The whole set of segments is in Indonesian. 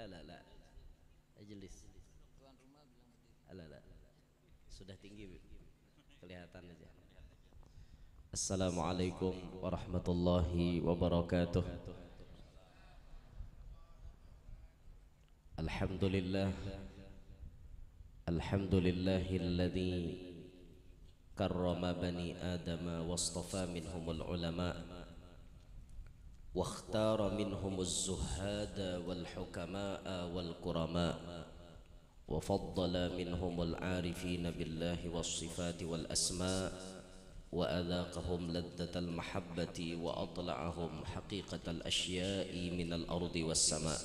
la. Ajlis. La. Sudah tinggi kelihatan aja. Assalamualaikum warahmatullahi wabarakatuh. Alhamdulillah. Alhamdulillahilladzi karrama bani adama wastafa minhumul ulama wakhtara minhumuz zuhada wal hukama'a wal kurama wa faddala minhumul arifina billahi was sifati wal asma' wa adhaqahum laddatal mahabbati wa atla'ahum haqiqatal asya'i minal ardi was sama'.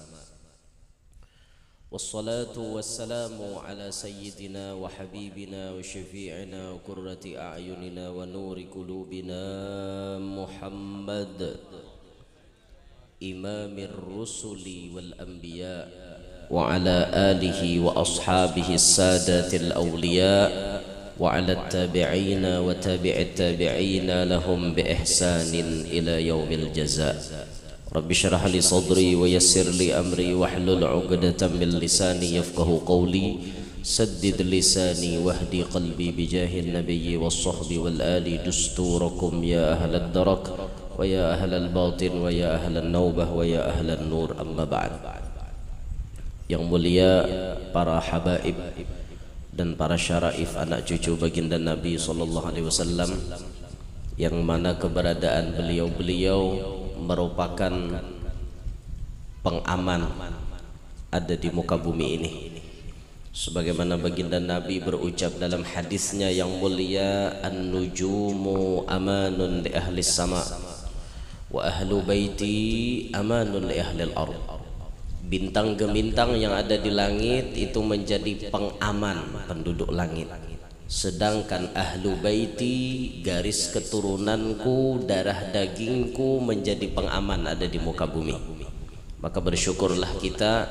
Wassalatu wassalamu ala sayyidina wa habibina wa syafi'ina wa qurrati a'yunina wa nuri qulubina Muhammad imamir rusuli wal anbiya wa ala alihi wa ashabihi sadatil awliya wa ala tabi'ina wa tabi'it tabi'ina lahum bi ihsanin ila yaumil jaza'. Rabbi syrah li sadri wa yassir li amri wahlul 'uqdatam min lisani yafqahu qawli saddid lisani wahdi qalbi bijahin nabiyyi was sahbi wal ali dusturakum ya ahlad darak wa ya ahlal batin wa ya ahlan naubah wa ya ahlan nur amma ba'd. Yang mulia para habaib dan para syaraif anak cucu baginda Nabi sallallahu alaihi wasallam, yang mana keberadaan beliau-beliau merupakan pengaman ada di muka bumi ini, sebagaimana baginda Nabi berucap dalam hadisnya yang mulia, an-nujumu amanun li ahli sama wa ahlu baiti amanun li ahli al-ard. Bintang gemintang yang ada di langit itu menjadi pengaman penduduk langit, sedangkan ahlu baiti, garis keturunanku, darah dagingku, menjadi pengaman ada di muka bumi. Maka bersyukurlah kita,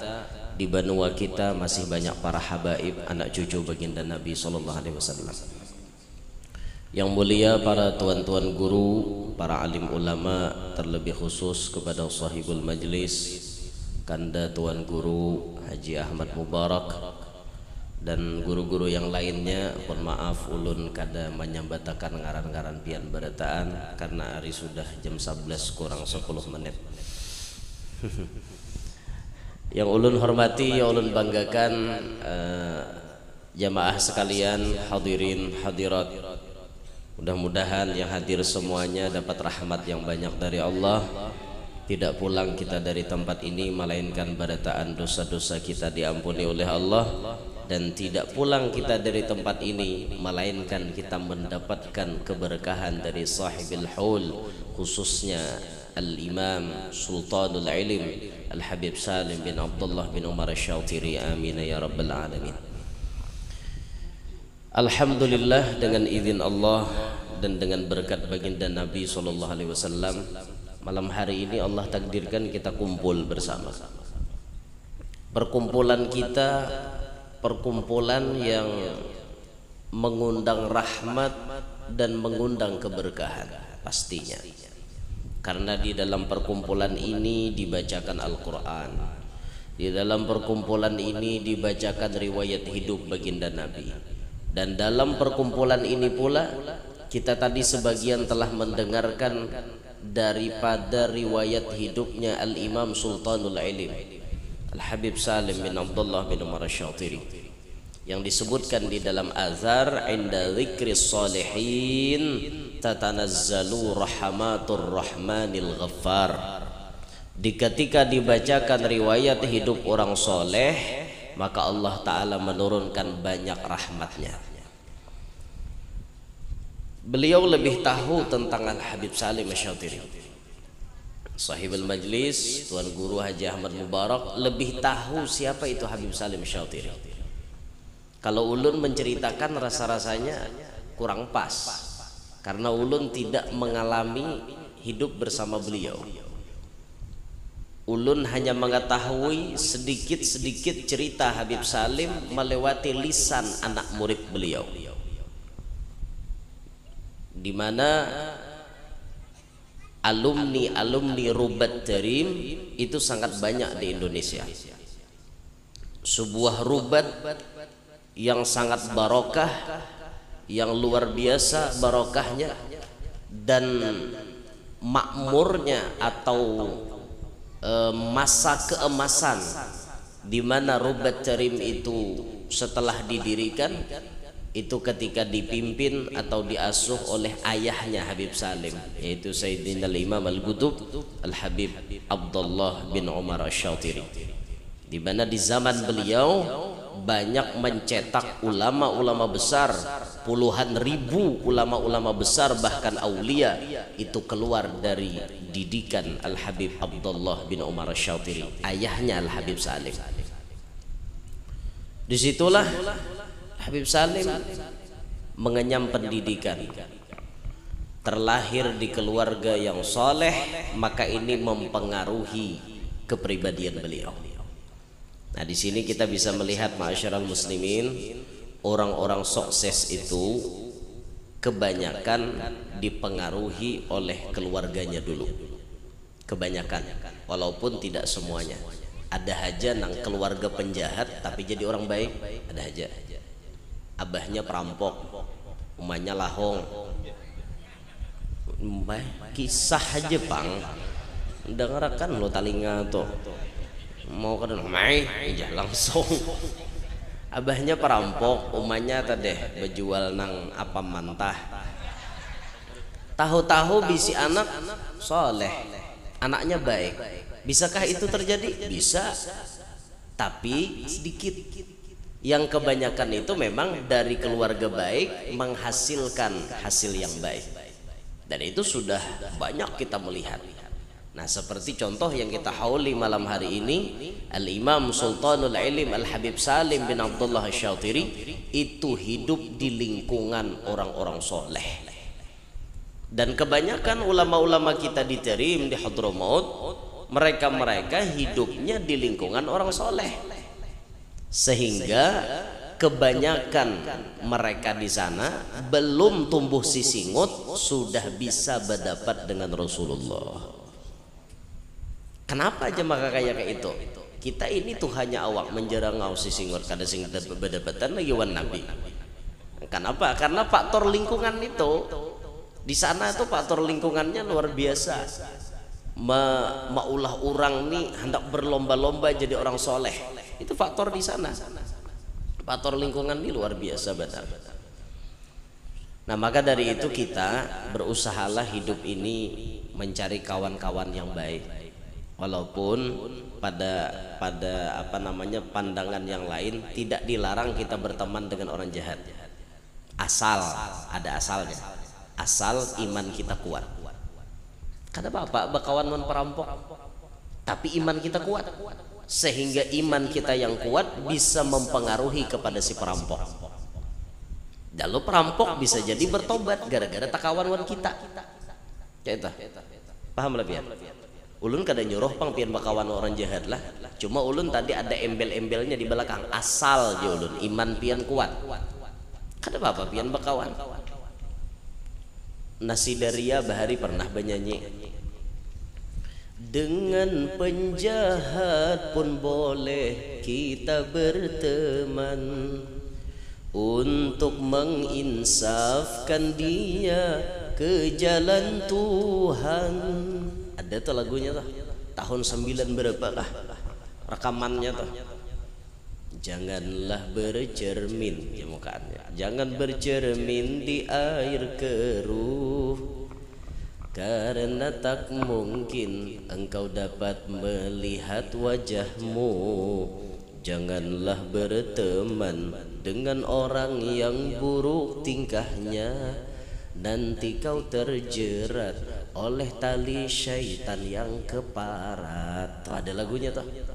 di benua kita masih banyak para habaib anak cucu baginda Nabi sallallahu alaihi wasallam. Yang mulia para tuan-tuan guru, para alim ulama, terlebih khusus kepada sahibul majlis Kanda Tuan Guru Haji Ahmad Mubarak dan guru-guru yang lainnya. Mohon maaf ulun kada menyambatakan ngaran-ngaran pian berataan karena hari sudah jam 11 kurang 10 menit. Yang ulun hormati, yang ulun banggakan, jamaah sekalian, hadirin hadirat, mudah-mudahan yang hadir semuanya dapat rahmat yang banyak dari Allah. Tidak pulang kita dari tempat ini melainkan berataan dosa-dosa kita diampuni oleh Allah, dan tidak pulang kita dari tempat ini melainkan kita mendapatkan keberkahan dari sahibil haul, khususnya Al-Imam Sultanul Ilim Al-Habib Salim bin Abdullah bin Umar Asy-Syautiri. Amin ya rabbal alamin. Alhamdulillah, dengan izin Allah dan dengan berkat baginda Nabi sallallahu alaihi wasallam, malam hari ini Allah takdirkan kita kumpul bersama. Perkumpulan kita perkumpulan yang mengundang rahmat dan mengundang keberkahan pastinya, karena di dalam perkumpulan ini dibacakan Al-Quran, di dalam perkumpulan ini dibacakan riwayat hidup baginda Nabi, dan dalam perkumpulan ini pula kita tadi sebagian telah mendengarkan daripada riwayat hidupnya Al-Imam Sultanul Ilim Al-Habib Salim bin Abdullah bin Umar Asy-Syautiri, yang disebutkan di dalam azhar, inda dzikris salihin tatanazzalu rahmatur rahmanil ghaffar. Ketika dibacakan riwayat hidup orang soleh, maka Allah Ta'ala menurunkan banyak rahmatnya. Beliau lebih tahu tentang Al-Habib Salim Asy-Syautiri. Sahibul majlis Tuan Guru Haji Ahmad Mubarak lebih tahu siapa itu Habib Salim Asy-Syautiri. Kalau ulun menceritakan rasa-rasanya kurang pas, karena ulun tidak mengalami hidup bersama beliau. Ulun hanya mengetahui sedikit-sedikit cerita Habib Salim melewati lisan anak murid beliau, di mana alumni Rubat Tarim itu sangat banyak di Indonesia. sebuah rubat yang sangat barokah, yang luar biasa barokahnya dan makmurnya atau masa keemasan di mana rubat Tarim itu setelah didirikan itu ketika dipimpin atau diasuh oleh ayahnya Habib Salim, yaitu Sayyidina Imam Al-Qutub Al-Habib Abdullah bin Umar Asy-Syatiri, di mana di zaman beliau banyak mencetak ulama-ulama besar, puluhan ribu ulama-ulama besar bahkan aulia itu keluar dari didikan Al-Habib Abdullah bin Umar Asy-Syatiri, ayahnya Al-Habib Salim. Disitulah Habib Salim mengenyam pendidikan, terlahir di keluarga yang soleh, maka ini mempengaruhi kepribadian beliau. Nah, di sini kita bisa melihat ma'asyiral muslimin, orang-orang sukses itu kebanyakan dipengaruhi oleh keluarganya dulu. Kebanyakan, walaupun tidak semuanya. Ada aja nang keluarga penjahat tapi jadi orang baik, ada aja. Abahnya perampok, umahnya lahong. Kisah aja bang, dengarkan lo talinga tuh. Mau ke mai aja langsung. Abahnya perampok, umahnya tadi berjual nang apa mantah. Tahu-tahu bisi anak soleh, anaknya baik. Bisakah itu terjadi? Bisa, tapi sedikit. Yang kebanyakan itu memang dari keluarga baik menghasilkan hasil yang baik, dan itu sudah banyak kita melihat. Nah, seperti contoh yang kita hauli malam hari ini, Al-Imam Sultanul Ilim Al-Habib Salim bin Abdullah Asy-Syatiri itu hidup di lingkungan orang-orang soleh. Dan kebanyakan ulama-ulama kita di Tarim, di Hadramaut, mereka hidupnya di lingkungan orang soleh, sehingga kebanyakan mereka di sana belum tumbuh sisingut sudah bisa berdapat dengan Rasulullah. Kenapa aja maka kayak itu? Kita ini tuh hanya awak menjerang ngau sisingut kada sing berdapatan lagi wan Nabi. Kenapa? Karena faktor lingkungan itu di sana itu faktor lingkungannya luar biasa. Maulah orang nih hendak berlomba-lomba jadi orang soleh, itu faktor di sana. Faktor lingkungan ini luar biasa benar. Nah, maka dari itu kita berusahalah hidup ini mencari kawan-kawan yang baik, walaupun pada apa namanya pandangan yang lain tidak dilarang kita berteman dengan orang jahat, asal ada asalnya, asal iman kita kuat. Kata bapak bakawan non perampok, tapi iman kita kuat, sehingga iman kita yang kuat bisa mempengaruhi kepada si perampok. Lalu perampok bisa jadi bertobat gara-gara takawan kita. Kita paham lebih ya? Ulun kada nyuruh pang pian bakawan orang jahat lah, cuma ulun tadi ada embel-embelnya di belakang, asal je ulun iman pian kuat. Kada apa pian bakawan. Nasidaria Bahari pernah bernyanyi, dengan penjahat pun boleh kita berteman untuk menginsafkan dia ke jalan Tuhan. Ada tuh lagunya tuh, tahun 9 berapa lah rekamannya tuh. Janganlah bercermin, ya mukanya, jangan bercermin di air keruh, karena tak mungkin engkau dapat melihat wajahmu. Janganlah berteman dengan orang yang buruk tingkahnya, nanti kau terjerat oleh tali syaitan yang keparat. Tuh, ada lagunya tuh.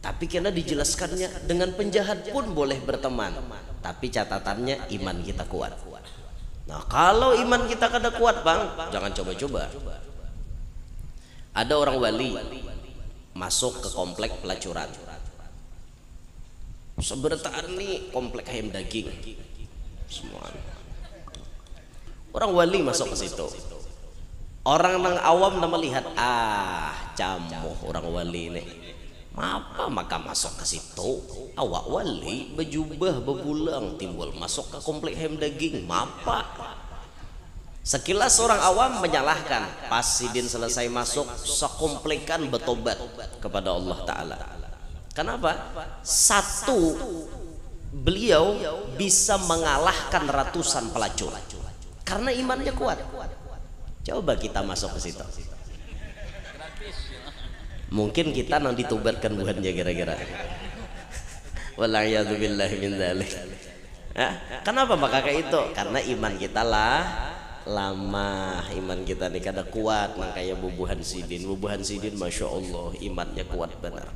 Tapi karena dijelaskannya dengan penjahat pun boleh berteman, tapi catatannya iman kita kuat. Nah, kalau iman kita kada kuat bang, jangan coba-coba. Ada orang wali masuk ke komplek pelacuran, sebertaan nih komplek ayam daging semua. Orang wali masuk ke situ, orang nang awam nama lihat, camuh orang wali nih. Apa maka masuk ke situ? Awak wali berjubah berpulang timbul masuk ke komplek hem daging. Mapa? Sekilas orang awam menyalahkan. Pas Sidin selesai masuk, sekomplikan bertobat kepada Allah Ta'ala. Kenapa? Satu, beliau bisa mengalahkan ratusan pelacur karena imannya kuat. Coba kita masuk ke situ, mungkin kita nanti ditobatkan buhannya kira-kira. Wallahiyazubillahi min dzalik. Kenapa maka kayak itu? Karena iman kita lah lama, iman kita nih kada kuat. Makanya bubuhan sidin masya Allah imannya kuat benar.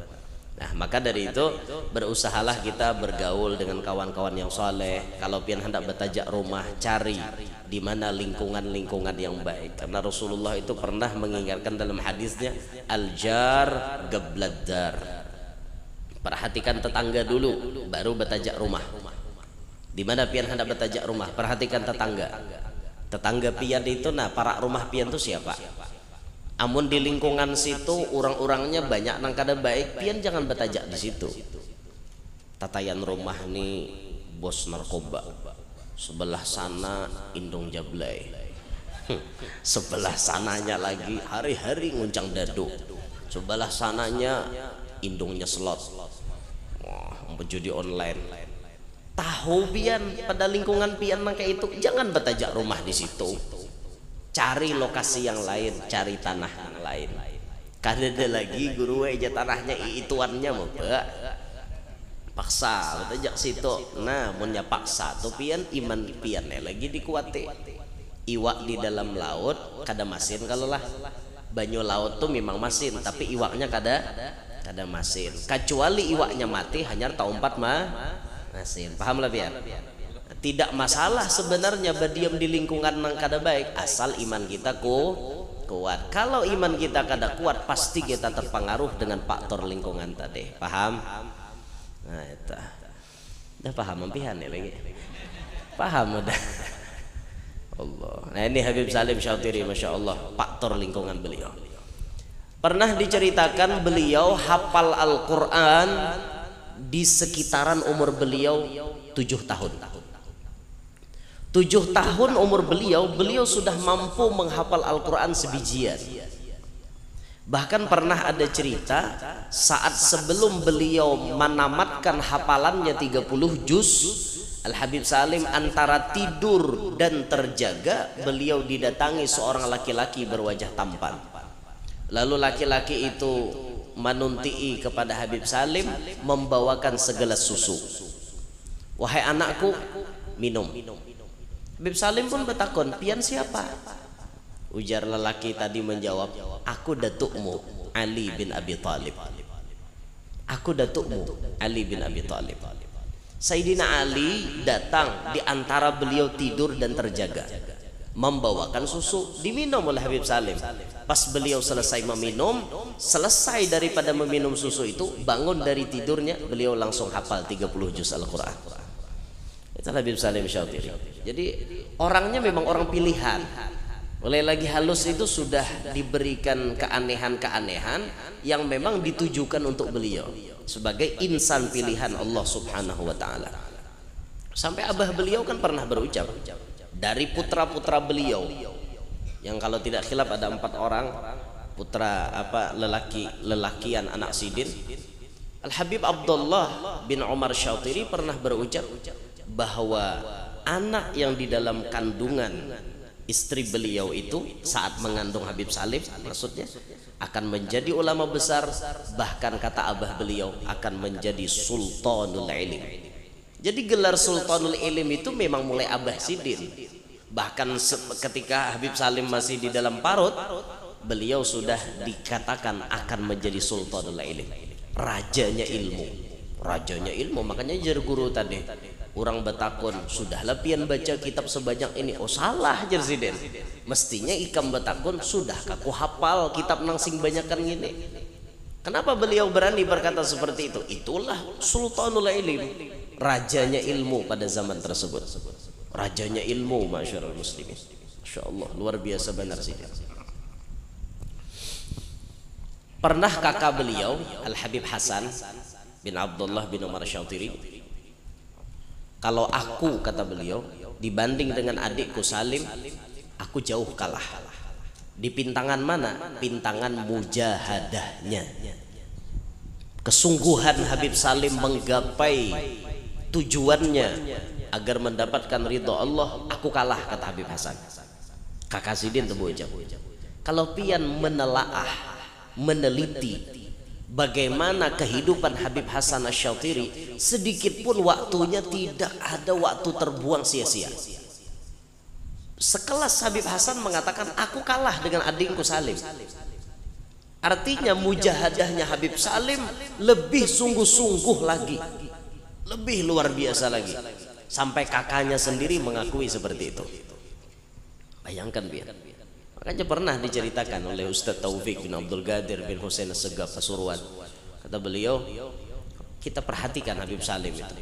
Nah maka dari itu berusahalah kita bergaul dengan kawan-kawan yang soleh. Kalau pian hendak bertajak rumah, cari di mana lingkungan-lingkungan yang baik. Karena Rasulullah itu pernah mengingatkan dalam hadisnya, al-jar gabladdar. Perhatikan tetangga dulu, baru bertajak rumah. Di mana pian hendak bertajak rumah, perhatikan tetangga. Tetangga pian itu, nah para rumah pian itu siapa? Amun di lingkungan situ orang-orangnya banyak nang kada baik, pian jangan bertajak di situ. Tatayan rumah nih bos narkoba, sebelah sana indung jablay, sebelah sananya lagi hari-hari nguncang dadu, sebelah sananya indungnya slot, berjudi online. Tahu pian pada lingkungan pian nang kayak itu, jangan bertajak rumah di situ. Cari lokasi yang lain, cari tanah yang lain. Kadada lagi guru aja tanahnya ituannya mau paksa bertajak situ. Nah munnya paksa tuh pian iman piannya lagi dikuati. Iwak di dalam laut kada masin kalau lah. Banyu laut tuh memang masin, tapi iwaknya kada masin. Kecuali iwaknya mati hanya taumpat masin. Paham lah pian? Tidak masalah sebenarnya berdiam di lingkungan yang kada baik, asal iman kita kuat. Kalau iman kita kada kuat, pasti kita terpengaruh dengan faktor lingkungan tadi. Paham? Nah itu udah paham mempihan ya lagi. Paham udah. Allah. Nah ini Habib Salim Syautiri, masya Allah, faktor lingkungan beliau. Pernah diceritakan beliau hafal Al-Quran di sekitaran umur beliau 7 tahun. 7 tahun umur beliau sudah mampu menghafal Al-Quran sebijian. Bahkan pernah ada cerita saat sebelum beliau menamatkan hafalannya 30 juz, Al-Habib Salim antara tidur dan terjaga, beliau didatangi seorang laki-laki berwajah tampan. Lalu laki-laki itu menuntii kepada Habib Salim, membawakan segelas susu. Wahai anakku, minum. Habib Salim pun bertakon, pian siapa? Ujar lelaki tadi menjawab, aku datukmu Ali bin Abi Thalib. Aku datukmu Ali bin Abi Thalib. Sayyidina Ali datang di antara beliau tidur dan terjaga, membawakan susu, diminum oleh Habib Salim. Pas beliau selesai meminum, selesai daripada meminum susu itu, bangun dari tidurnya, beliau langsung hafal 30 juz Al-Quran. Itu Habib Salim Syautiri. Jadi orangnya memang orang pilihan. Oleh lagi halus itu sudah diberikan keanehan-keanehan yang memang ditujukan untuk beliau sebagai insan pilihan Allah Subhanahu wa taala. Sampai abah beliau kan pernah berucap, dari putra-putra beliau yang kalau tidak khilaf ada 4 orang putra lelakian anak Sidin, Al-Habib Abdullah bin Umar Syautiri pernah berucap bahwa anak yang di dalam kandungan istri beliau itu saat mengandung Habib Salim maksudnya akan menjadi ulama besar, bahkan kata abah beliau akan menjadi sultanul ilim. Jadi gelar sultanul ilim itu memang mulai abah Sidin. Bahkan ketika Habib Salim masih di dalam parut, beliau sudah dikatakan akan menjadi sultanul ilim, rajanya ilmu. Makanya jar guru tadi orang betakun, sudahlah pian baca kitab sebanyak ini. Oh salah jar Sidin, mestinya ikam betakun, sudah aku hafal kitab nang sing banyakan gini. Kenapa beliau berani berkata seperti itu? Itulah sultanul ilim, rajanya ilmu pada zaman tersebut. Rajanya ilmu, masyaallah muslimin. Masya Allah, luar biasa benar Sidin. Pernah kakak beliau Al Habib Hasan bin Abdullah bin Umar Syatiri, kalau aku, kata beliau, dibanding dengan adikku Salim, aku jauh kalah. Di pintangan mana? Pintangan mujahadahnya. Kesungguhan Habib Salim menggapai tujuannya agar mendapatkan ridho Allah, aku kalah, kata Habib Hasan. Kakak Sidin tebu ucap. Kalau pian menelaah, meneliti bagaimana kehidupan Habib Hasan Asy-Syatiri, sedikit pun waktunya tidak ada waktu terbuang sia-sia. Sekelas Habib Hasan mengatakan, aku kalah dengan adikku Salim. Artinya mujahadahnya Habib Salim lebih sungguh-sungguh lagi, lebih luar biasa lagi, sampai kakaknya sendiri mengakui seperti itu. Bayangkan biar. Makanya pernah diceritakan oleh Ustadz Taufik bin Abdul Qadir bin Husain As-Segaf Pasuruan. Kata beliau, kita perhatikan Habib Salim itu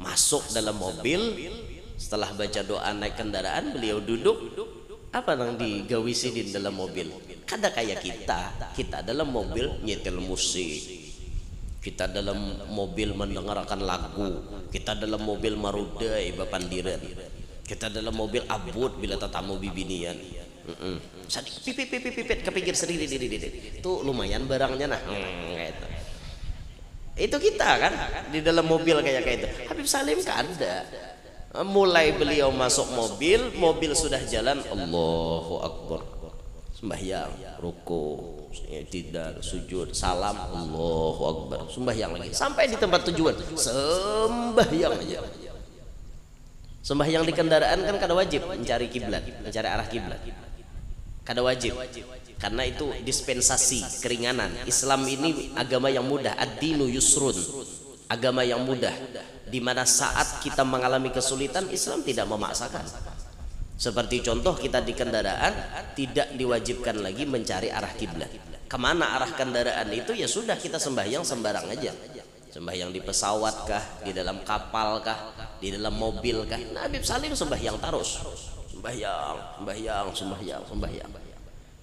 masuk dalam mobil, setelah baca doa naik kendaraan, beliau duduk, apa yang digawi Sidin dalam mobil? Kada kayak kita dalam mobil nyetel musik, kita dalam mobil mendengarkan lagu, kita dalam mobil marudai bapandiran, kita dalam mobil abut bila tetamu bibinian. Pipit kepikir sendiri, itu lumayan barangnya nah. Itu kita kan di dalam mobil kayak itu. Habib Salim kan ada. Mulai beliau masuk mobil, mobil sudah jalan, Allahu Akbar, sembahyang, ruku, tidak sujud, salam, Allahu Akbar, sembahyang lagi, sampai di tempat tujuan, sembahyang aja. Sembahyang di kendaraan kan kada wajib mencari kiblat, mencari arah kiblat, kada wajib, karena itu dispensasi, keringanan. Islam ini agama yang mudah, ad-dinu yusrun, agama yang mudah, di mana saat kita mengalami kesulitan, Islam tidak memaksakan. Seperti contoh kita di kendaraan tidak diwajibkan lagi mencari arah kiblat. Kemana arah kendaraan itu ya sudah kita sembahyang sembarang aja. Sembahyang di pesawat kah, di dalam kapal kah, di dalam mobil kah. Nah, Habib Salim sembahyang terus, sembahyang.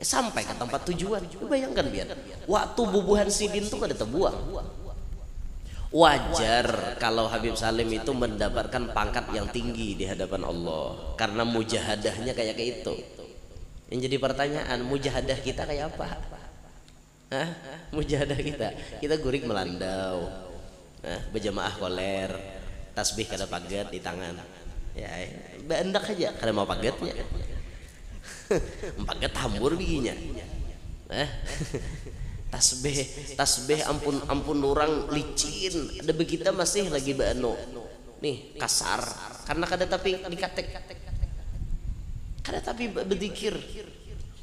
Sampai ke tempat tujuan. Bayangkan biar waktu bubuhan Sidin itu kada terbuang. Wajar kalau Habib Salim itu mendapatkan pangkat yang tinggi di hadapan Allah, karena mujahadahnya kayak itu. Yang jadi pertanyaan, mujahadah kita kayak apa? Hah? Mujahadah kita gurik melandau, berjamaah koler, tasbih kada paget di tangan, ya bandak aja kada mau pagetnya. Paget hambur biginya. Tasbih ampun orang licin, ada begitu masih lagi bano nih kasar, karena kada tapi dikatek, kada tapi berzikir.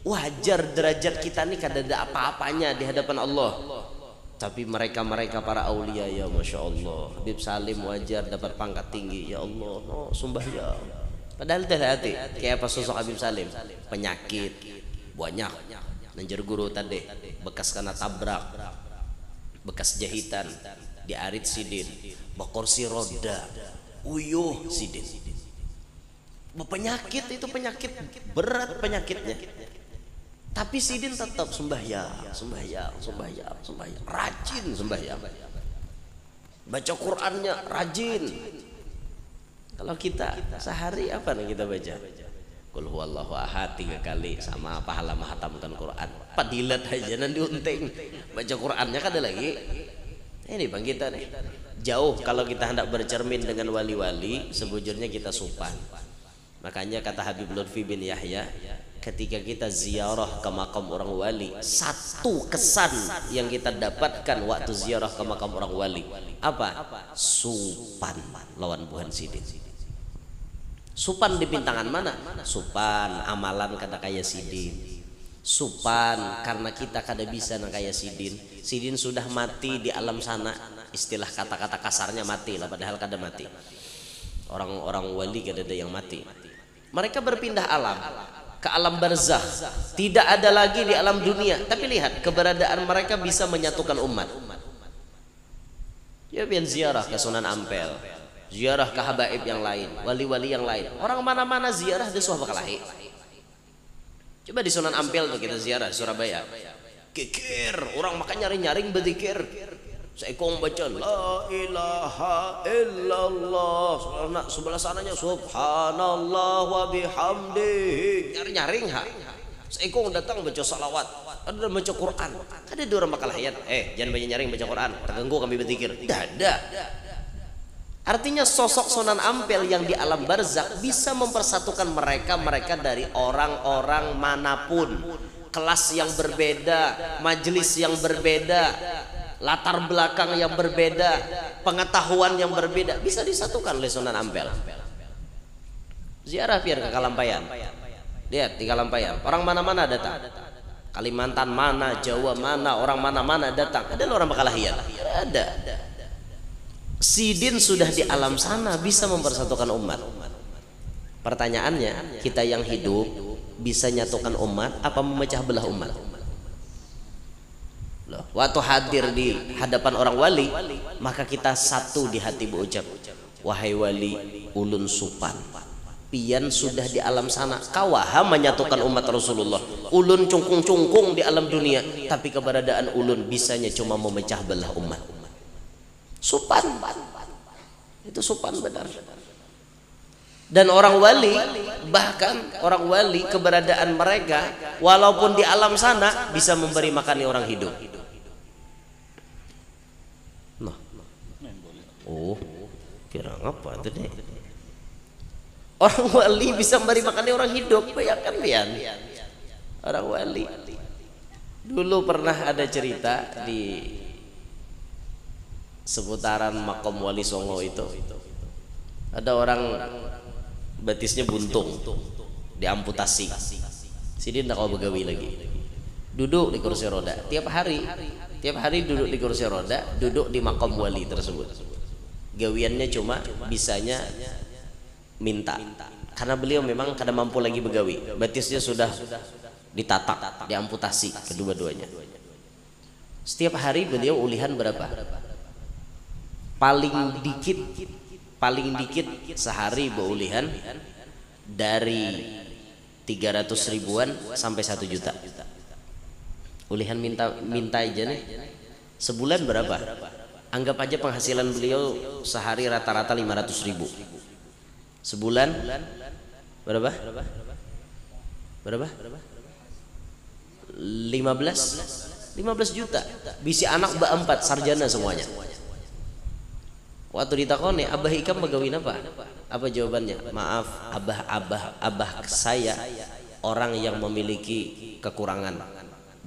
Wajar derajat kita nih kada ada apa-apanya di hadapan Allah, tapi mereka para aulia, ya masya Allah. Habib Salim wajar dapat pangkat tinggi, ya Allah, no sembahyang. Padahal hati kayak apa sosok Habib Salim, penyakit banyak. Nanjar guru tadi bekas kena tabrak, bekas jahitan, diarit Sidin, bakursi roda, uyuh Sidin. Penyakit itu penyakit berat penyakitnya, tapi Sidin tetap sembahyang, rajin sembahyang, baca Qurannya rajin. Kalau kita sehari apa nih kita baca? Qul huwallahu ahad 3 kali sama pahala menghatamkan Quran. Padilat aja nanti unting. Baca Qurannya kan ada lagi. Ini bang kita nih jauh kalau kita hendak bercermin dengan wali-wali, sebujurnya kita supan. Makanya kata Habib Lutfi bin Yahya, ketika kita ziarah ke makam orang wali, satu kesan yang kita dapatkan waktu ziarah ke makam orang wali apa? Supan lawan Buhan Sidin. Supan di pintangan mana? Supan amalan kada kaya Sidin. Supan karena kita kada bisa nang kaya Sidin. Sidin sudah mati di alam sana. Istilah kata-kata kasarnya mati lah, padahal kada mati. Orang-orang wali kada ada yang mati. Mereka berpindah alam ke alam barzakh. Tidak ada lagi di alam dunia. Tapi lihat keberadaan mereka bisa menyatukan umat. Ya biar ziarah ke Sunan Ampel, ziarah ke habaib yang lain, wali-wali yang lain. Orang mana-mana ziarah di Suah Bakalahi. Coba di Sunan Ampel tuh kita ziarah di Surabaya. kikir, orang makan nyaring-nyaring berzikir. Seekong baca la ilaha illallah, sebelah sananya subhanallah wa bihamdihi, nyaring-nyaring ha. Seekong datang baca salawat, ada baca Quran, ada dua orang bakal hayat. Jangan banyak nyaring baca Quran, terganggu kami berzikir. Tidak ada. Artinya sosok Sunan Ampel yang di alam barzakh bisa mempersatukan mereka dari orang-orang manapun, kelas yang berbeda, majelis yang berbeda, latar belakang yang berbeda, pengetahuan yang berbeda, bisa disatukan oleh Sunan Ampel. Ziarah biar ke Kalampayan, lihat di Kalampayan orang mana-mana datang, Kalimantan mana, Jawa mana, orang mana-mana datang. Ada orang Bakalahiyat? Ada. Sidin sudah di alam sana bisa mempersatukan umat. Pertanyaannya, kita yang hidup bisa nyatukan umat apa memecah belah umat? Loh, waktu hadir di hadapan orang wali, maka kita satu di hati berucap, wahai wali ulun supan, pian sudah di alam sana, kawaha menyatukan umat Rasulullah. Ulun cungkung-cungkung di alam dunia, tapi keberadaan ulun bisanya cuma memecah belah umat. Supan, itu supan benar. Dan orang wali, bahkan orang wali keberadaan mereka walaupun di alam sana bisa memberi makan orang hidup. Nah, kira apa itu deh? Orang wali bisa memberi makan orang hidup, bayangkan pian. Orang wali. Dulu pernah ada cerita di seputaran Makom Wali Songo itu, ada orang batisnya buntung, diamputasi. Sidin tidak mau begawi lagi, duduk di kursi roda tiap hari duduk di kursi roda, duduk di Makom Wali tersebut. Gawiannya cuma bisanya minta, karena beliau memang kada mampu lagi begawi, batisnya sudah ditatak, diamputasi kedua-duanya. Setiap hari beliau ulihan berapa? Paling dikit sehari beulihan dari 300 ribuan sampai 1 juta. Ulihan minta aja nih. Sebulan berapa? Anggap aja penghasilan beliau sehari rata-rata 500 ribu. Sebulan berapa? 15 juta. Bisi anak ba-4 sarjana semuanya. Waktu ditakoni, abah ikam begawin apa? Apa jawabannya? Maaf, abah saya orang yang memiliki kekurangan.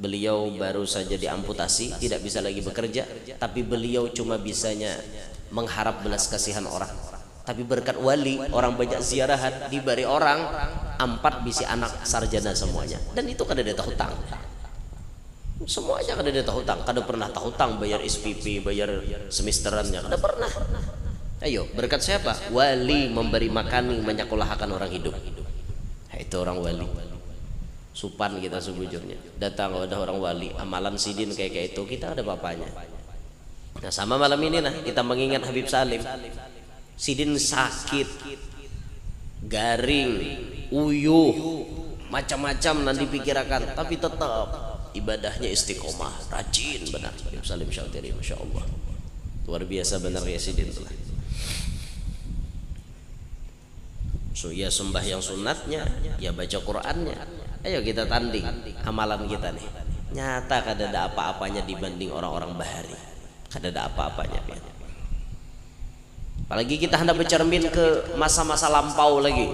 Beliau baru saja diamputasi, tidak bisa lagi bekerja, tapi beliau cuma bisanya mengharap belas kasihan orang. Tapi berkat wali, orang banyak ziarahat, diberi orang 4 bisi anak sarjana semuanya. Dan itu kada ada hutang. Semuanya kada ada hutang, kada pernah hutang bayar SPP, bayar semesterannya, kada pernah. Ayo, berkat siapa? Wali memberi makani, menyekolahkan orang hidup. Itu orang wali. Supan kita sebujurnya. Datang ada orang wali, amalan sidin kayak itu, kita ada apa-apanya. Nah, sama malam ini nah kita mengingat Habib Salim. Sidin sakit, garing, uyuh, macam-macam nanti pikirkan, tapi tetap ibadahnya istiqomah, rajin benar. Habib Salim Syautiri, masya Allah, luar biasa benar ya Sidin telah. So ya sembah yang sunatnya, ya baca Qurannya. Ayo kita tanding amalan kita nih. Nyata kada ada apa-apanya dibanding orang-orang bahari. Kada ada apa-apanya. Apalagi kita hendak bercermin ke masa-masa lampau lagi.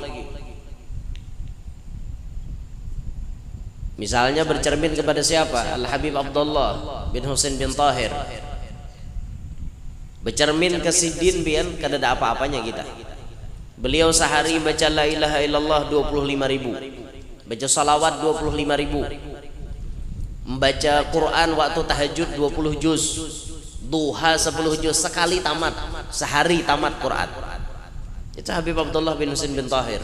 Misalnya bercermin kepada siapa? Al-Habib Abdullah bin Husain bin Tahir. Bercermin ke Sidin bian kada ada apa-apanya kita. Beliau sehari baca la ilaha illallah 25.000, baca salawat 25.000, membaca Quran waktu tahajud 20 juz, duha 10 juz, sekali tamat, sehari tamat Quran. Itu Habib Abdullah bin Husain bin Tahir.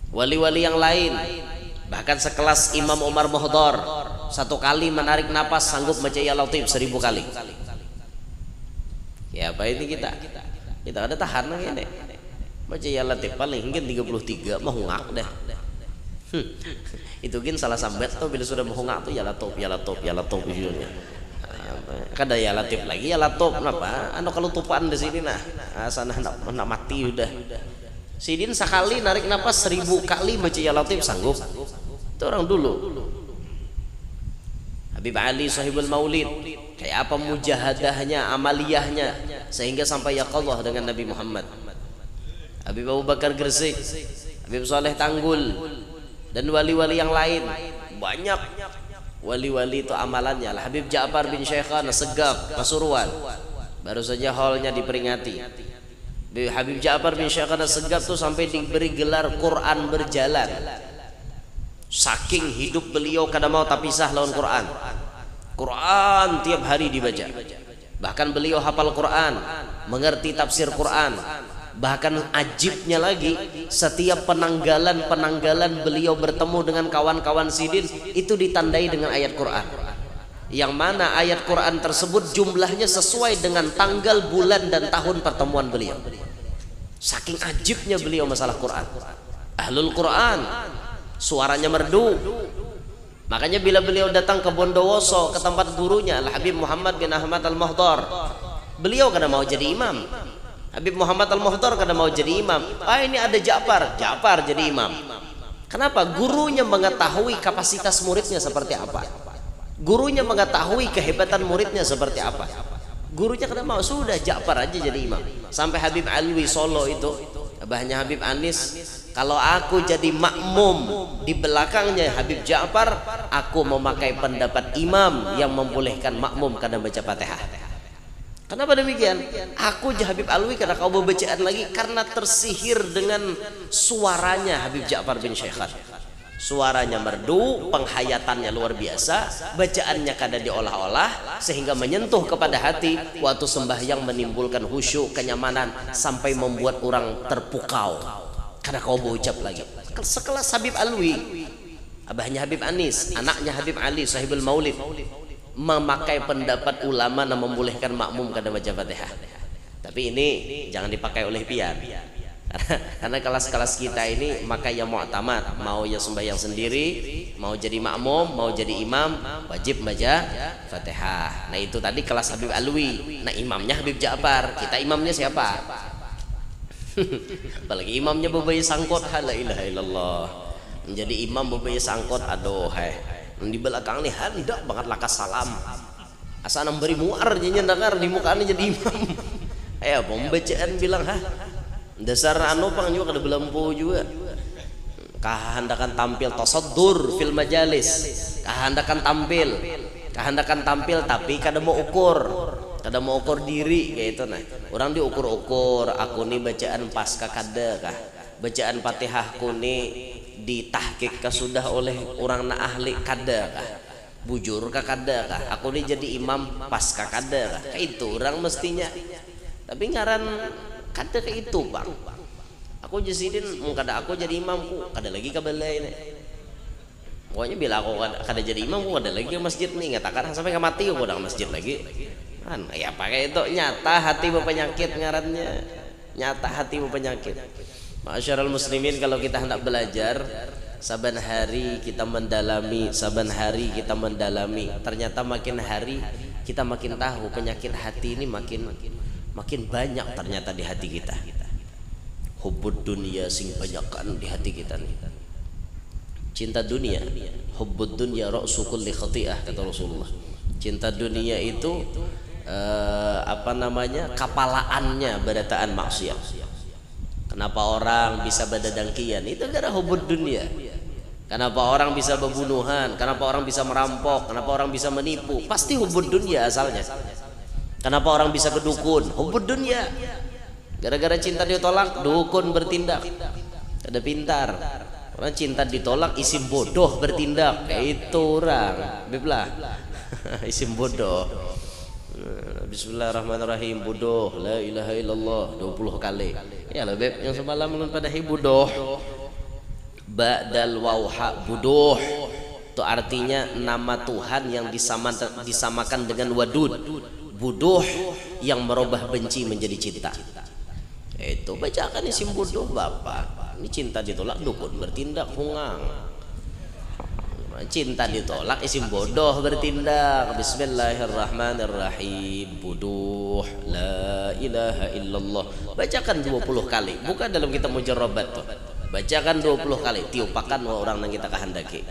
Wali-wali yang lain, bahkan sekelas Imam Umar Muhdar, satu kali menarik napas sanggup baca ya Latif 1000 kali. Ya apa ini kita ada tahan lagi nih baca ya Latif paling mungkin 33 mah ngak dah. Itu gin salah sambat tuh bila sudah menghongak tuh ya latop ujungnya. Kada ya latif lagi ya latop kenapa? Anu kalau tupan di sini nah sana nak mati udah. Sidin sekali narik napas 1000 kali baca ya latif sanggup. Itu orang dulu. Habib Ali sahibul maulid kayak apa mujahadahnya, amaliyahnya sehingga sampai yaqadhah dengan Nabi Muhammad. Habib Abu Bakar Gresik, Habib Saleh Tanggul dan wali-wali yang lain banyak. Wali-wali itu amalannya. Habib Ja'far bin Syekhana Segaf Pasuruan baru saja haulnya diperingati. Habib Ja'far bin Syekhana Segaf tuh sampai diberi gelar Quran berjalan. Saking hidup beliau kada mau tapisah lawan Quran. Quran tiap hari dibaca. Bahkan beliau hafal Quran, mengerti tafsir Quran. Bahkan ajibnya lagi, setiap penanggalan beliau bertemu dengan kawan-kawan sidin itu ditandai dengan ayat Quran. Yang mana ayat Quran tersebut jumlahnya sesuai dengan tanggal, bulan dan tahun pertemuan beliau. Saking ajibnya beliau masalah Quran. Ahlul Quran, suaranya merdu. Makanya bila beliau datang ke Bondowoso, ke tempat gurunya Al Habib Muhammad bin Ahmad Al-Muhdar, beliau kada mau jadi imam. Habib Muhammad Al-Muhdar kada mau jadi imam. Ini ada Ja'far jadi imam. Kenapa? Gurunya mengetahui kapasitas muridnya seperti apa. Gurunya mengetahui kehebatan muridnya seperti apa. Gurunya kada mau, sudah Ja'far aja jadi imam. Sampai Habib Alwi Solo itu, abahnya Habib Anis, kalau aku jadi makmum di belakangnya Habib Ja'far, aku memakai pendapat imam yang membolehkan makmum kada baca Fatihah. Kenapa demikian? Aku Habib Alwi karena kau bacaan lagi karena tersihir dengan suaranya Habib Ja'far bin Syekhan. Suaranya merdu, penghayatannya luar biasa, bacaannya kada diolah-olah sehingga menyentuh kepada hati, waktu sembahyang menimbulkan khusyuk, kenyamanan sampai membuat orang terpukau. Karena kau berucap lagi. Sekelas Habib Alwi, abahnya Habib Anis, anaknya Habib Ali sahibul maulid, memakai pendapat ulama yang membolehkan makmum kada baca Fatihah. Tapi ini jangan dipakai oleh pian. Karena kelas-kelas kita ini maka yang mu'tamad, mau ya sembahyang sendiri, mau jadi makmum, mau jadi imam, wajib baca Fatihah. Nah itu tadi kelas Habib Alwi. Nah imamnya Habib Ja'far. Kita imamnya siapa? Apalagi imamnya bebayi sangkot, la ilaha illallah. Menjadi imam bebayi sangkot, aduh di belakang nih hendak banget lakas salam asa beri muar nyendengar di mukanya jadi imam. Pembacaan bilang dasar anu pang juga kada belampu juga. Kehendakan tampil tasaddur fil majalis, kehendakan tampil tapi kada mau ukur diri kayak itu. Nah orang diukur-ukur, aku nih bacaan pasca kada kah, bacaan Fatihah ku nih ditahkik sudah oleh orang na ahli kada kah, bujur ka kada kah, aku ini jadi imam pasca kada kah, kayak itu orang mestinya. Tapi ngaran kada kayak itu bang. Aku jasidin kada aku jadi imamku kada lagi kabalai nih. Pokoknya bila aku kada jadi imam aku kada lagi ke masjid nih, ngatakan sampai ke mati aku udah masjid lagi. Kan ya pakai itu nyata hati berpenyakit ngarannya, nyata hati berpenyakit. Ma'asyiral muslimin, kalau kita hendak belajar saban hari kita mendalami, ternyata makin hari kita makin tahu penyakit hati ini makin banyak ternyata di hati kita. Hubbud dunia sing banyakan di hati kita nih. Cinta dunia, hubbud dunya ra'su kulli khati'ah kata Rasulullah. Cinta dunia itu kapalaannya berataan maksiat. Kenapa orang bisa badadangkian? Itu gara hubud dunia. Kenapa orang bisa pembunuhan? Kenapa orang bisa merampok? Kenapa orang bisa menipu? Pasti hubud dunia asalnya. Kenapa orang bisa kedukun? Hubud dunia. Gara-gara cinta ditolak, dukun bertindak. Ada pintar. Orang cinta ditolak, isim bodoh bertindak. Kayak itu orang. Biblah. Isim bodoh. Bismillahirrahmanirrahim, bodoh, la ilaha illallah 20 kali. Ya lah beb, yang semalam belum pada bodoh. Ba'dal wauha bodoh. Itu artinya nama Tuhan yang disamakan dengan wadud. Bodoh yang merubah benci menjadi cinta. Itu bacakan isim bodoh Bapak. Ini cinta ditolak, dukun bertindak, hungang. cinta ditolak, isim bodoh bertindak. Bismillahirrahmanirrahim. Buduh, la ilaha illallah. Bacakan 20 kali. Bukan dalam kitab mujarrabat tuh. Bacakan 20 kali. Tiupakan orang yang kita kehendaki.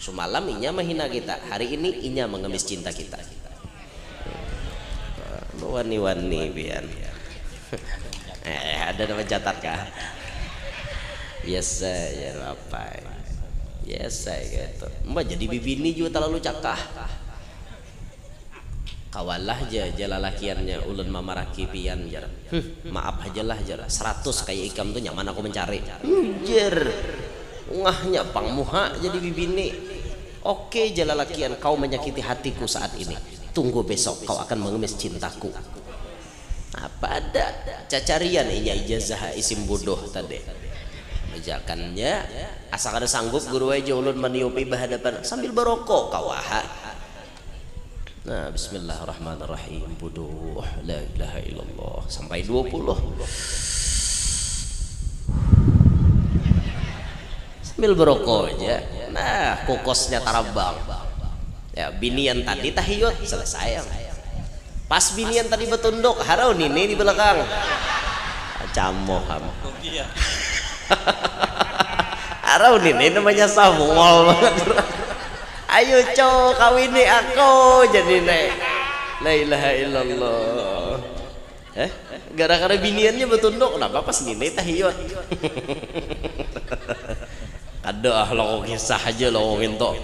Semalam inya menghina kita, hari ini inya mengemis cinta kita. Wani-wani biar. Ada nama catat kah? Biasa ya apa? Biasa gitu. Mbak jadi bibini juga terlalu cakah. Kawalah aja jalalakiannya ulun mamaraki pian jar. Maaf aja lah jar. 100 kayak ikam tuh nyaman aku mencari. Jar. Ngahnya pangmuha jadi bibini. Oke jalalakian kau menyakiti hatiku saat ini. Tunggu besok kau akan mengemis cintaku. Apa ada cacarian ini ijazah isim bodoh tadi. Bajakannya asal ada sanggup guru aja ulun meniupi berhadapan sambil berokok kawaha. Nah bismillahirrahmanirrahim. Buduh la ilaha illallah sampai 20 sambil berokok aja. Nah kokosnya tarabang ya. Binian tadi tahiyut selesai. Pas binian tadi betunduk harau nini di belakang camoham. Arau ini namanya Samuel banget. Ayo cow kawini aku jadi nek. La ilaha illallah. Gara-gara biniannya betunduk kenapa pas nini tahiyut. Ada lo kisah aja lo ngintok.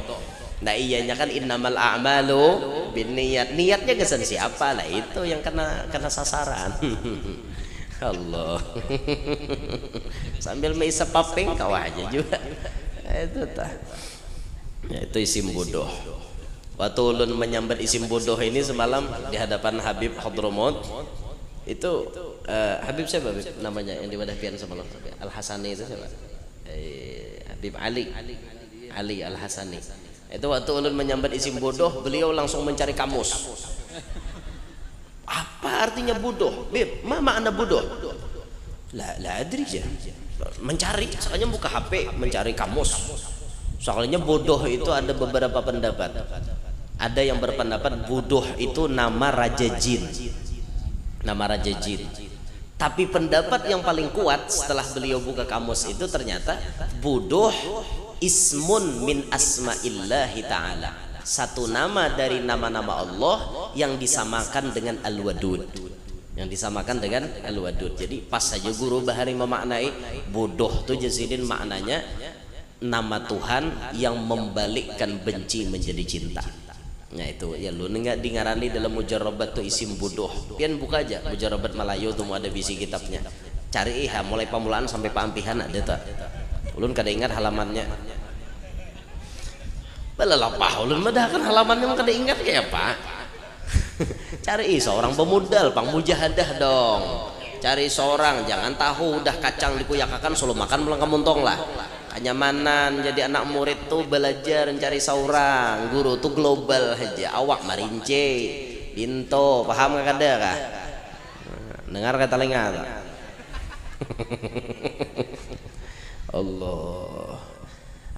Nah iyanya kan innamal a'malu binniyat. Niatnya kesan siapa lah itu yang kena sasaran. Allah. Sambil meisap paping kau aja juga. Itu tah. Ya, itu isim bodoh. Waktu ulun menyambat isim bodoh ini semalam di hadapan Habib Hadramut. Itu Habib siapa Habib namanya yang di Wadah Pian semalam? Al Hasani itu siapa? Habib Ali Al Hasani. Itu waktu ulun menyambat isim bodoh, beliau langsung mencari kamus. Apa artinya bodoh? Bib, mama anda bodoh? Lah adri ya. Mencari, soalnya buka HP, mencari kamus. Soalnya bodoh itu ada beberapa pendapat. Ada yang berpendapat bodoh itu nama raja jin. Nama raja jin. Tapi pendapat yang paling kuat setelah beliau buka kamus itu ternyata bodoh ismun min asma'illahi ta'ala. Satu nama dari nama-nama Allah yang disamakan dengan Al-Wadud. Yang disamakan dengan Al-Wadud. Jadi pas saja guru bahari memaknai bodoh itu jazidin maknanya nama Tuhan yang membalikkan benci menjadi cinta. Nah itu ya lu enggak dingarani dalam mujarrabat tuh isim bodoh. Pian buka aja mujarrabat Melayu tuh ada bisi kitabnya. Cari mulai pamulaan sampai paampihan ada tak. Ulun kada ingat halamannya. Belalapah ulun medah kan halamannya mah kada ingat kayak apa. Cari seorang pemodal pang mujahadah dong. Cari seorang jangan tahu udah kacang dikuyakakan solo makan melengkap muntong lah. Kenyamanan jadi anak murid tuh belajar mencari seorang guru tuh global aja awak marince binto paham gak kada kah? Dengar kata lengan. Allah.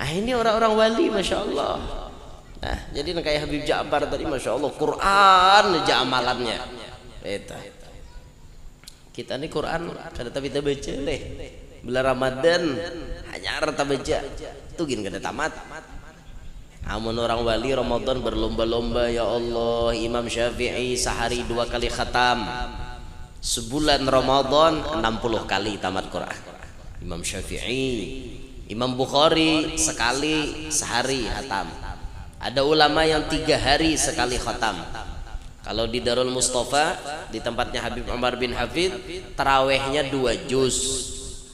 Ini orang-orang wali masya Allah. Nah jadi kayak Habib Ja'far tadi masya Allah Quran aja amalannya. Itu. Kita ini Quran kada tapi kita baca deh. Bulan Ramadan hanya rata baca. Tuh gini kada tamat. Amun orang wali Ramadan berlomba-lomba ya Allah. Imam Syafi'i sehari 2 kali khatam. Sebulan Ramadan 60 kali tamat Quran. Imam Syafi'i. Imam Bukhari sekali sehari khatam. Ada ulama yang 3 hari sekali khatam. Kalau di Darul Mustafa di tempatnya Habib Umar bin Hafid tarawehnya 2 juz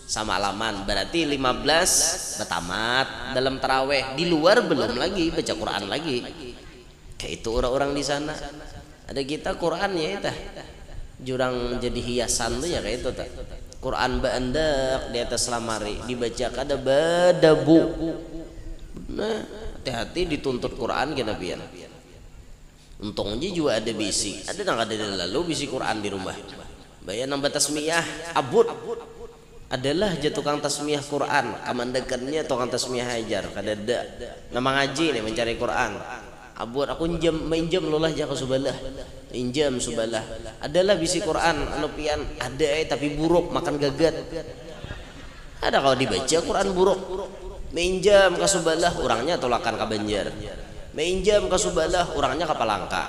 sama alaman berarti 15 betamat dalam taraweh. Di luar belum lagi baca Quran lagi. Kayak itu orang-orang di sana. Ada kita Quran ya itu jurang jadi hiasan tuh ya kayak itu tuh. Quran bandak di atas lamari dibaca kada badabu. Nah, hati-hati dituntut Quran kita pian. Untungnya juga ada bisi. Ada nang ada lalu bisi Quran di rumah. Bayan nang batas miyah abut. adalah je tukang tasmiyah Quran, kamandakannya tukang tasmiyah hajar kadada nama ngaji nih mencari Quran. Abuat aku main jam lolah jaka subalah injam subalah adalah bisi Quran anu pian ada tapi buruk makan gagat. Ada kalau dibaca Quran buruk main jam ka subalah orangnya tolakan ka Banjar, main jam ka subalah orangnya ka Palangka,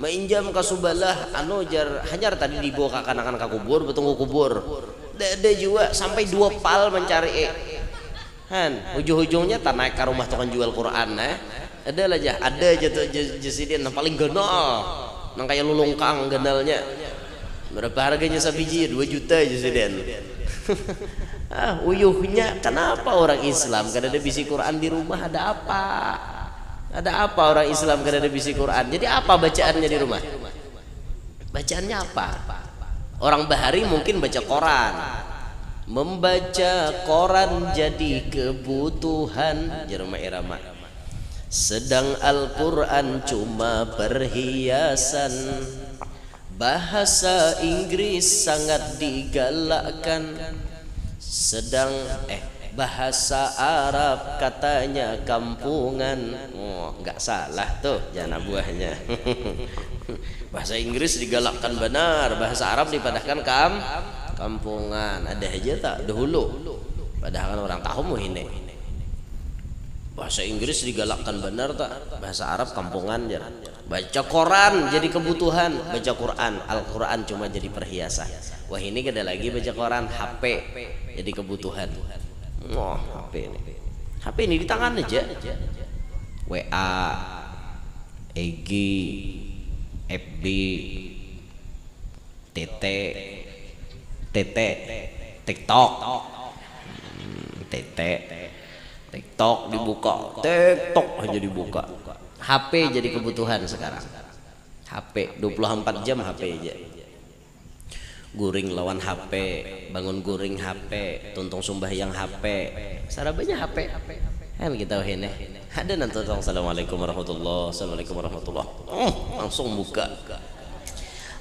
main jam ka subalah anu jar hanyar tadi dibawa ka kanan ka kubur betunggu kubur. Ada juga sampai 2 pal mencari ujung-ujungnya tak naik ke rumah tukang jual Quran ada aja tuh jesiden yang paling genol nang kayak lulungkang genalnya berapa harganya sabiji 2 juta jesiden. Uyuhnya kenapa orang Islam kada ada bisi Quran di rumah, ada apa orang Islam kada ada bisi Quran, jadi apa bacaannya di rumah, bacaannya apa? Orang Bahari mungkin baca koran, membaca koran jadi kebutuhan jerma irama. Sedang Al-Quran cuma perhiasan, bahasa Inggris sangat digalakkan. Sedang bahasa Arab katanya kampungan. Oh, nggak salah tuh jana buahnya. Bahasa Inggris digalakkan benar, bahasa Arab dipadahkan kampungan. Ada aja tak dahulu. Padahal kan orang tahu mau ini. Bahasa Inggris digalakkan benar tak, bahasa Arab kampungan ya. Baca koran jadi kebutuhan, baca Quran, Al-Quran cuma jadi perhiasan. Wah ini kada lagi baca koran, HP jadi kebutuhan. Oh HP ini di tangan aja. WA, EG, FB, TikTok, TikTok dibuka, TikTok aja dibuka. HP jadi kebutuhan sekarang. HP 24 jam HP aja. Guring lawan HP, bangun guring HP, tuntung sembahyang HP, sarabanya HP. Kan kita ini ada nanti assalamualaikum warahmatullah, assalamualaikum warahmatullah. Langsung buka.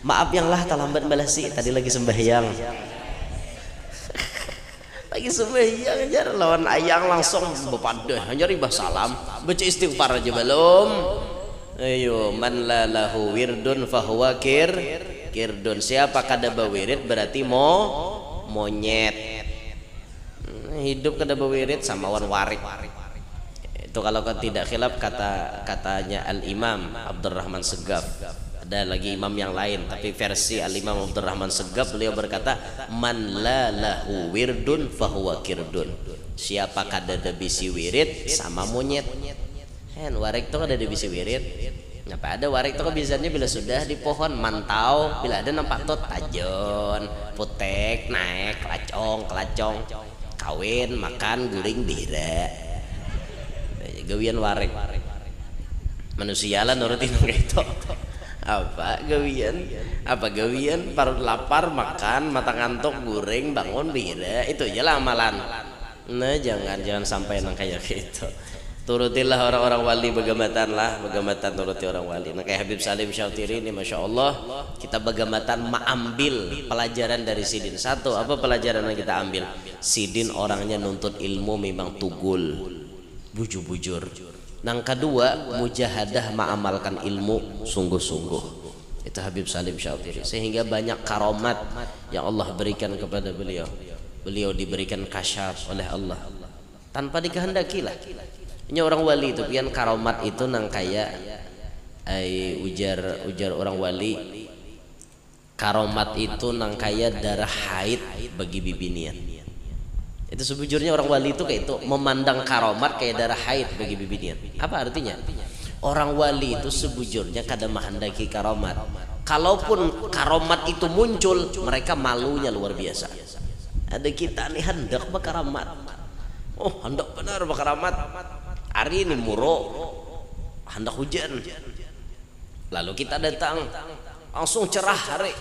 Maaf yang lah terlambat balasi, tadi lagi sembahyang. Lagi sembahyang aja lawan ayang langsung bepadah hanya ribah salam, baca istighfar aja belum. Ayo man la lahu wirdun fahuwa kirdun. Siapa kada bawirid berarti monyet. Hidup kada bawirid sama wan warik. Itu kalau tidak khilaf katanya Al-Imam Abdurrahman Segaf. Ada lagi imam yang lain tapi versi Al-Imam Abdurrahman Segaf beliau berkata man la lahu wirdun fahuwa kirdun. Siapa kada ada bisi wirid sama monyet. Warik itu kada ada bisi wirid. Apa ada warik itu biasanya bila sudah di pohon mantau, bila ada nampak tuh tajon, putek, naik, kelacong, kawin, makan, guring, bira. Gawian warik. Manusia lah nurutin kayak itu. Apa gawian parut lapar makan mata ngantuk guring bangun bira itu aja lah amalan. Nah jangan sampai nang kayak gitu. Turutilah orang-orang wali begamatan turuti orang wali. Nah kayak Habib Salim Syautiri ini masya Allah kita begamatan mengambil pelajaran dari Sidin. Satu apa pelajaran yang kita ambil? Sidin orangnya nuntut ilmu memang tugul, bujur-bujur. Nang kedua mujahadah mengamalkan ilmu sungguh-sungguh. Itu Habib Salim Syautiri. Sehingga banyak karomat yang Allah berikan kepada beliau. Beliau diberikan kasyaf oleh Allah tanpa dikehendaki lah. Ini orang wali itu pian karomat itu nang kaya ujar orang wali karomat itu nang kaya darah haid bagi bibinian. Itu sebujurnya orang wali itu kayak itu memandang karomat kayak darah haid bagi bibinian. Apa artinya? Orang wali itu sebujurnya kada menghendaki karomat. Kalaupun karomat itu muncul, mereka malunya luar biasa. Ada kita nih hendak berkaramat. Oh, hendak benar berkaramat. Hari ini muro hendak hujan. Lalu kita datang langsung cerah hari.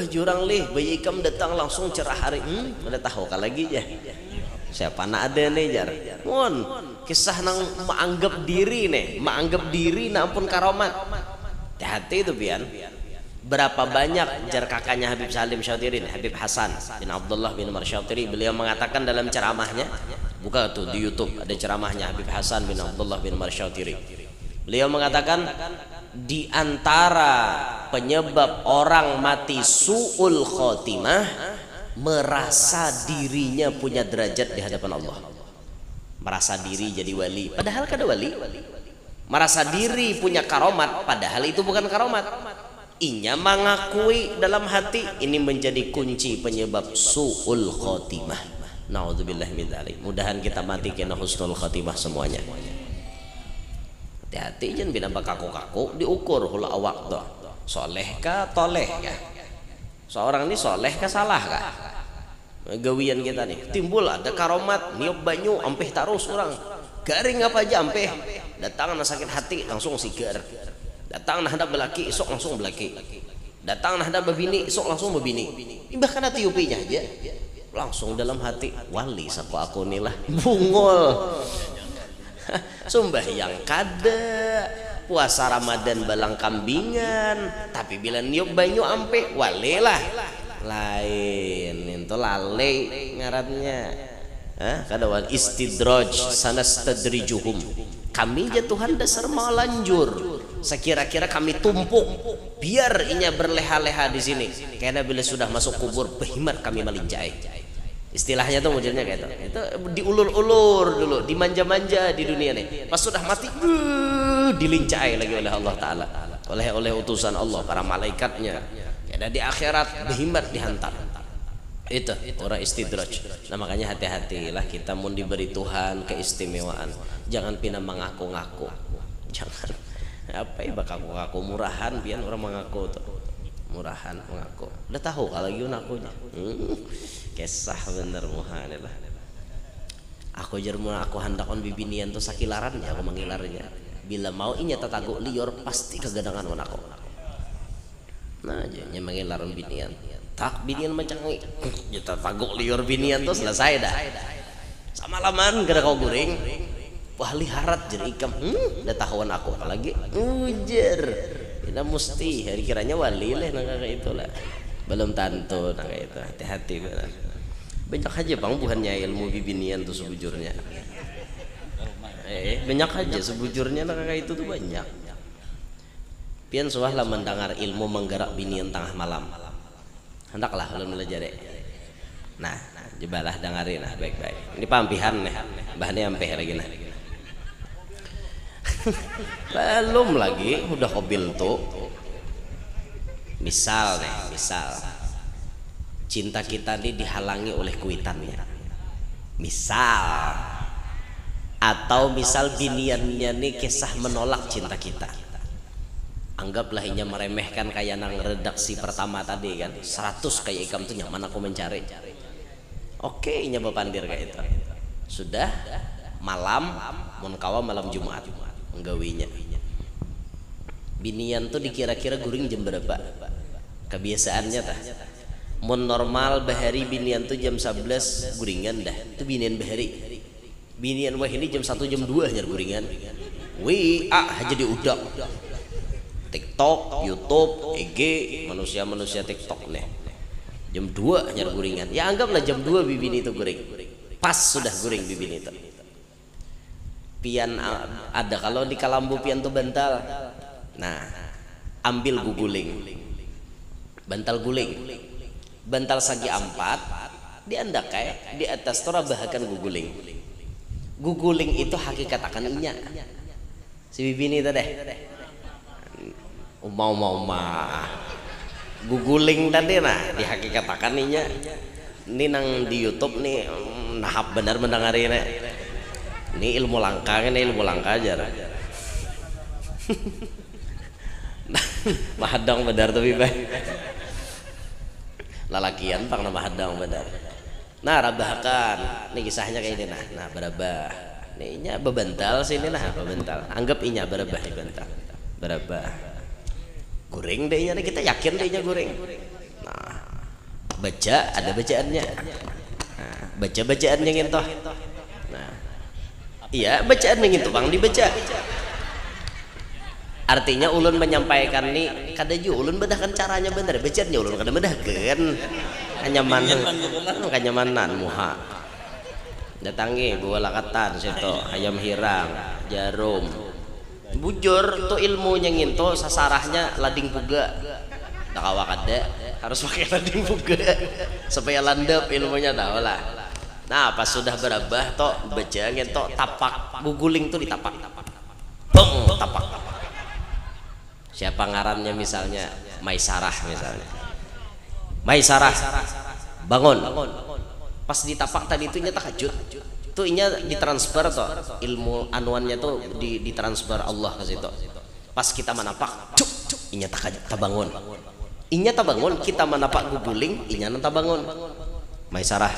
Jurang lih bayi ikam datang langsung cerah hari. Udah tahu kan lagi ya. Siapa nak ada nih jar. Kisah nang menganggap diri nih, menganggap diri nampun karomat. Hati-hati itu pian. Berapa banyak jar kakaknya Habib Salim Syatiri, Habib Hasan bin Abdullah bin Umar Syatiri, beliau mengatakan dalam ceramahnya, buka tuh di YouTube ada ceramahnya Habib Hasan bin Abdullah bin Umar Syatiri. Beliau mengatakan di antara penyebab orang mati su'ul khotimah, merasa dirinya punya derajat di hadapan Allah. Merasa diri jadi wali, padahal kada wali. Merasa diri punya karomat, padahal itu bukan karomat. Inya mengakui dalam hati, ini menjadi kunci penyebab su'ul khotimah. Na'udzubillah min dzalik. Mudahan kita mati kena husnul khotimah semuanya. Hati-hati jangan bina kaku-kaku, diukur hula awak tuh. Soleh kah, toleh kah? Seorang ini soleh kah, salah kah? Gawian kita nih, timbul ada karomat, niup banyu, ampeh tarus orang. Garing apa aja ampeh. Datang sakit hati langsung sigar. Datang nah hendak belaki, esok langsung belaki. Datang nah hendak bebini, esok langsung bebini. Bahkan ada tiupinya aja, langsung dalam hati, wali saku aku nih lah, bungol. Sembahyang kada, puasa Ramadan balang kambingan, tapi bila niup banyu ampe wali lah. Lain itu lalai ngarannya. Kada wal istidraj sanastadrijuhum. Kami ya Tuhan dasar mau lanjur. Sekira-kira kami tumpuk biar inya berleha-leha di sini. Karena bila sudah masuk kubur behimat kami malincai. Istilahnya tuh modelnya kayak itu diulur-ulur dulu, dimanja-manja di dunia nih. Pas sudah mati dilincai lagi oleh Allah Taala, oleh utusan Allah, para malaikatnya. Karena di akhirat behimat dihantar. Itu orang istidraj. Nah makanya hati-hatilah kita mau diberi Tuhan keistimewaan, jangan pina mengaku-ngaku. Jangan apa ya bakal ngaku murahan, pian orang mengaku tuh murahan mengaku. Udah tahu kalau lagi ngakunya. Kesah bener muhanilah. Aku jermun aku handakon bibinian tuh sakilaran ya aku mengilarnya. Bila mau inya tataguk lior pasti kegedangan wan aku. Nah aja nya mengilaran binian. Tak binian mencangi kita taguk liur binian tuh selesai dah. Sama laman gara kau goreng wah liharat jadi ikam udah tahuan aku apalagi ujar kita mesti hari kiranya wali lah nang kayak itulah belum tentu nang kayak itu. Hati-hati banyak aja bang bukannya ilmu bibinian tuh sebujurnya banyak aja sebujurnya nang kayak itu tuh banyak pian suah lah mendengar ilmu menggerak binian tengah malam. Hendaklah belum belajar. Nah, jebalah dengarin nah baik-baik. Ini pampihan nih, bahannya ampeh lagi nah. Belum lagi udah kobil tuh. Misal cinta kita ini dihalangi oleh kuitannya. Misal atau misal biniannya nih kisah menolak cinta kita. Anggaplah inya meremehkan kayak nang redaksi pertama tadi kan 100 kayak ikam tuh nyaman aku mencari. Oke inya bapandir kayak itu. Sudah malam mun kawa malam Jumat nggawinya. Binian tuh dikira-kira guring jam berapa? Kebiasaannya tah. Mun normal bahari binian tuh jam 11 guringan dah. Itu binian bahari. Binian wah ini jam 1 jam 2 nyar guringan. Jadi udah TikTok, YouTube, IG, manusia-manusia TikTok nih. Jam 2 nyar guringan. Ya anggaplah jam 2 bibin itu guring. Pas sudah guring bibin itu. Pian ada kalau di Kalambu pian tuh bantal. Nah, ambil guguling. Bantal guling. Bantal sagi 4 diandak kayak di atas tora bahakan guguling. Guguling itu hakikat akan inya. Si bibin itu deh. Mau guguling tadi nah dihakikatakan ninya ini nang di YouTube nih nahap benar mendengarin ini ilmu langka aja mahadang benar tapi baik lalakian pang nama hadang benar nah rabahakan ini kisahnya kayak ini nah berabah ini nya bebental sini nah bebental anggap inya berabah bebental berabah goreng deh kita yakin dehnya goreng. Nah, baca ada bacaannya. Nah, baca bacaannya gitu. Nah, iya bacaan yang itu bang dibaca. Artinya ulun menyampaikan nih kada ju ulun bedahkan caranya bener becernya ulun kada bedahkan kenyamanan muha datangi bawa lakatan situ ayam hirang jarum bujur tuh ilmunya nginto sasarahnya lading puga tak awak ada harus pakai lading puga supaya landep ilmunya tahu lah. Nah pas sudah berabah toh baca nginto tapak guguling tuh ditapak bong tapak siapa ngarannya misalnya Maisarah misalnya Maisarah bangun pas ditapak tadi itu nyata tahajud tuh inya ditransfer toh ilmu anuannya tuh ditransfer Allah ke situ pas kita menapak cuk inya tabangun inya tabangun kita menapak guguling inya nanta bangun Maisarah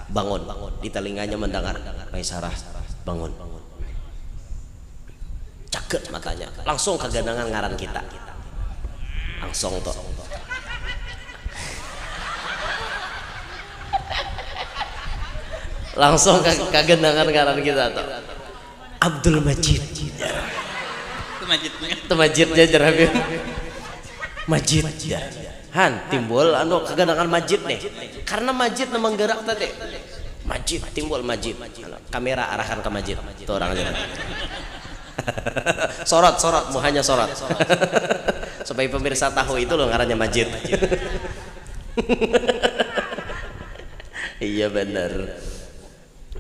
bangun di telinganya mendengar Maisarah bangun caket matanya langsung kegandangan ngaran kita langsung toh langsung kegandangan ngaran kita toh Abdul Majid itu Majidnya Habib Majid Han timbul anu kegandangan Majid nih karena Majid memang gerak tadi Majid timbul Majid kamera arahkan ke Majid tuh orangnya sorot muhanya sorot supaya pemirsa tahu itu loh ngarannya Majid. Iya bener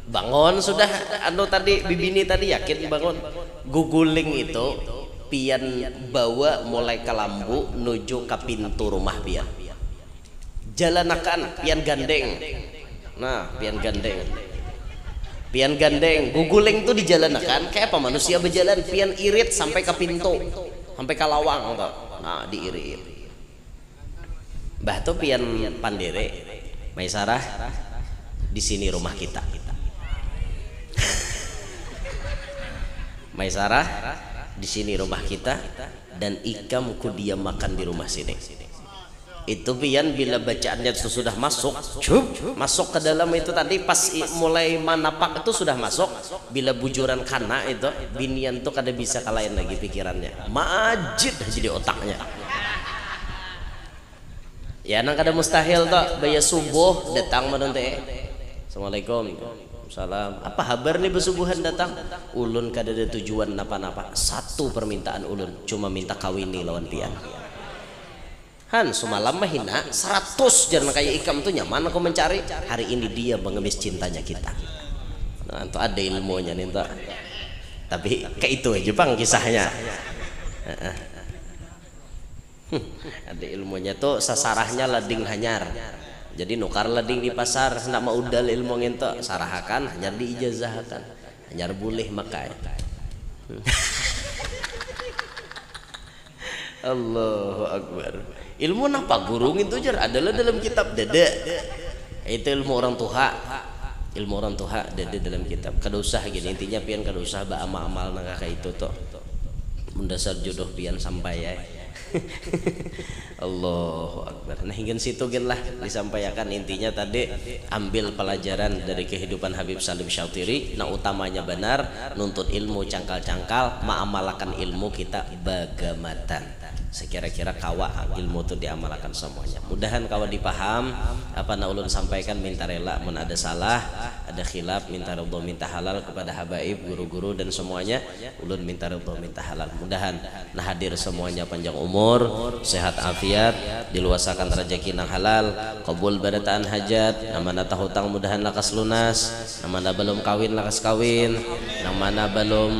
bangun sudah anu tadi bibini tadi yakin bangun guguling itu pian bawa mulai ke lambu nuju ke pintu rumah pian jalanakan pian gandeng nah pian gandeng guguling tuh dijalanakan kayak apa manusia berjalan pian irit sampai ke pintu sampai ke lawang toh. Nah diirit bah tuh pian pandere Maisarah di sini rumah kita Maisarah di sini rumah kita dan ikam ku dia makan di rumah sini itu pian bila bacaannya itu sudah masuk masuk ke dalam itu tadi pas mulai manapak itu sudah masuk bila bujuran kana itu binian tuh kada bisa kalahin lagi pikirannya Majid jadi otaknya ya nang kada mustahil toh baya subuh datang menonte Assalamualaikum salam apa kabar nih besubuhan datang ulun kada ada tujuan napa-napa satu permintaan ulun cuma minta kawini lawan pian Han semalam mahina 100 jangan kayak ikam tuh nyaman aku mencari hari ini dia mengemis cintanya kita nah itu ada ilmunya nih toh tapi kayak itu aja bang kisahnya ada ilmunya tuh sasarahnya lading hanyar jadi nukar lading di pasar hendak mau udal ilmu ngento sarahakan hanyar diijazahkan hanyar boleh makai Allahu Akbar ilmu napa gurung itu jar adalah dalam kitab dada itu ilmu orang tuha dada dalam kitab kada usah gini intinya pian kada usah ba amal nang kayak itu toh mendasar jodoh pian sampai ya Allahu Akbar. Nah hingga situ gen lah disampaikan intinya tadi ambil pelajaran dari kehidupan Habib Salim Syautiri. Nah utamanya benar nuntut ilmu cangkal-cangkal, ma'amalakan ilmu kita bagamatan. Sekira-kira kawa ilmu itu diamalkan semuanya. Mudahan kawa dipaham apa na ulun sampaikan, minta rela mun ada salah, ada khilaf, minta ridho minta halal kepada habaib, guru-guru dan semuanya. Ulun minta ridho minta halal. Mudahan nah hadir semuanya panjang umur, sehat afiat, diluasakan rezeki nang halal, qabul barataan hajat, namana tahutang mudahan lakas lunas, namana belum kawin lakas kawin, namana belum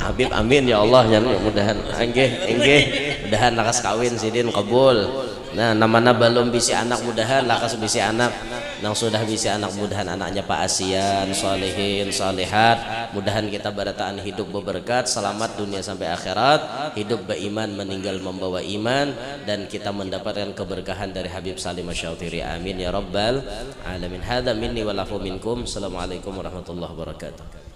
Habib amin ya Allah ya mudahan enggih mudahan lakas kawin sidin kabul. Nah namana belum bisi anak mudahan lakas bisi anak, nang sudah bisi anak mudahan anaknya Pak Asian salihin salihat. Mudahan kita barataan hidup berberkat, selamat dunia sampai akhirat, hidup beriman meninggal membawa iman, dan kita mendapatkan keberkahan dari Habib Salim Syautiri. Amin ya rabbal alamin. Hadza minni wa lakum minkum. Assalamualaikum warahmatullahi wabarakatuh.